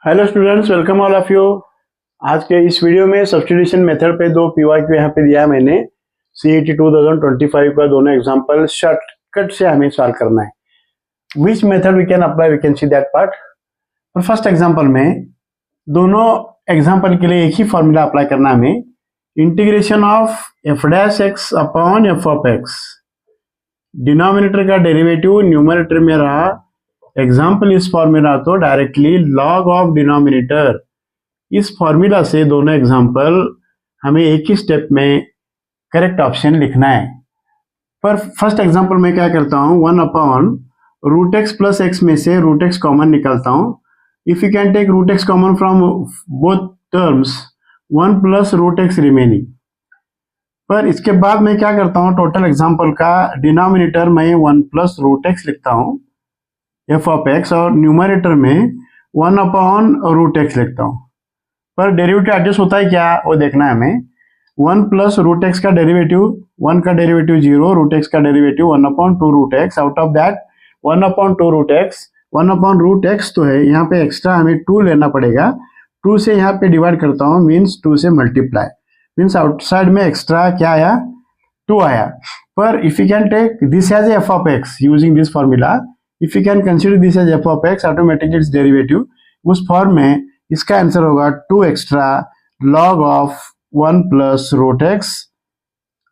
Hello students, welcome all of you. आज के इस वीडियो में सब्स्टिट्यूशन मेथड पे दो पीवाईक्यू यहाँ पे दिया है मैंने। सीईटी 2025 का दोनों एग्जांपल शॉर्टकट से हमें सॉल्व करना है। Which method we can apply, we can see that part. और फर्स्ट एग्जांपल में दोनों एग्जांपल के लिए एक ही फॉर्मूला अप्लाई करना है हमें। Integration of F dash x upon F of x, denominator का डेरिवेटिव न्यूमरेटर में रहा। एग्जाम्पल इस फॉर्मूला तो डायरेक्टली लॉग ऑफ डिनोमिनेटर, इस फॉर्मूला से दोनों एग्जाम्पल हमें एक ही स्टेप में करेक्ट ऑप्शन लिखना है। पर फर्स्ट एग्जाम्पल में क्या करता हूं, 1 upon root x plus x में से रूट एक्स कॉमन निकालता हूं। If you can take root x common from both terms, 1 plus root x remaining. पर इसके बाद मैं क्या करता हूं, टोटल एग्जाम्पल का डिनोमिनेटर में 1 प्लस रूट एक्स लिखता हूं एफ ऑफ एक्स, और न्यूमरेटर में 1 अपॉन रूट एक्स लिखता हूं। पर डेरिवेटिव एडजस्ट होता है क्या, वो देखना है हमें। 1 प्लस रूट एक्स का डेरिवेटिव, 1 का डेरिवेटिव 0, रूट एक्स का derivative 1 upon 2 root x. Out of that 1 upon 2 root x, 1 upon root x तो है, यहाँ पे एक्स्ट्रा हमें 2 लेना पड़ेगा। 2 से यहाँ पे डिवाइड करता हूँ, मीन्स 2 से मल्टीप्लाई, मीन्स आउटसाइड में एक्स्ट्रा क्या आया, 2 आया। पर if you can take this as f of x using this formula, if you can consider this as f of x, automatically it's derivative, उस फॉर्म में इसका आंसर होगा 2 extra log of 1 plus root x.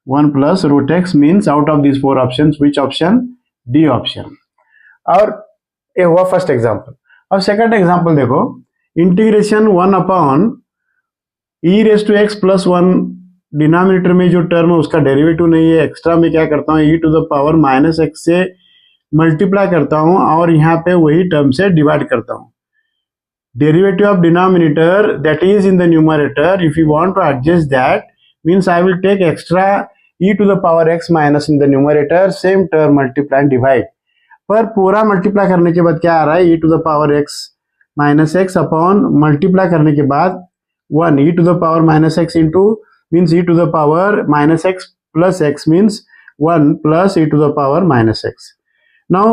1 plus root x means out of this 4 option which option, D option. और ये हुआ first example. और second example देखो, integration 1 upon e raise to x plus 1, denominator में जो term है उसका derivative नहीं है, एक्स्ट्रा में क्या करता हूँ, e to the power minus x से मल्टीप्लाई करता हूं और यहाँ पे वही टर्म से डिवाइड करता हूं। Derivative of denominator that is in the numerator, if you want to adjust that means I will take extra e to the power x minus in the numerator, same term multiply and divide. पर पूरा multiply करने के बाद क्या आ रहा है, e to the power x minus x upon multiply करने के बाद 1 e to the power minus x into means e to the power minus x plus x means 1 plus e to the power minus x. Now,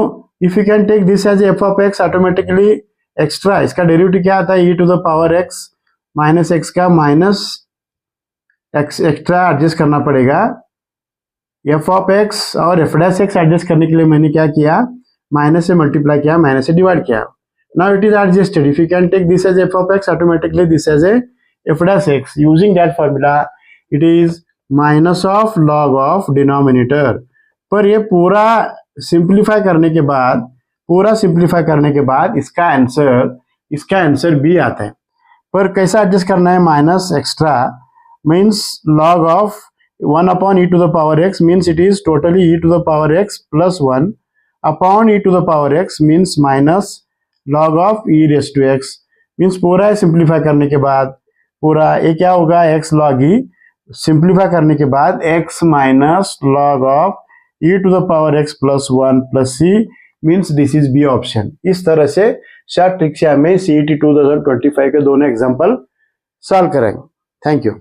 if you can take this as f of x, automatically extra इसका derivative क्या आता है, e to the power x minus x का minus x extra adjust करना पड़ेगा। f of x और f dash x adjust करने के लिए मैंने क्या किया, माइनस से मल्टीप्लाई किया, माइनस से डिवाइड किया। Now it is adjusted. If you can take this as f of x, automatically this as a f dash x. Using that formula, it is minus of log of denominator. पर ये पूरा simplify करने के बाद इसका answer B आता है। पर कैसा एडजस्ट करना है, minus extra means log of 1 upon e to the power x, means it is totally e to the power x plus 1 upon e to the power x means minus log of e raise to x. Means पूरा simplify करने के बाद पूरा ये क्या होगा, x log ई, simplify करने के बाद x minus log of e to the power x plus 1 plus c means this is b option। इस तरह से शॉर्ट ट्रिक से हमें CET 2025 के दोनों एग्जांपल सॉल्व करेंगे। Thank you.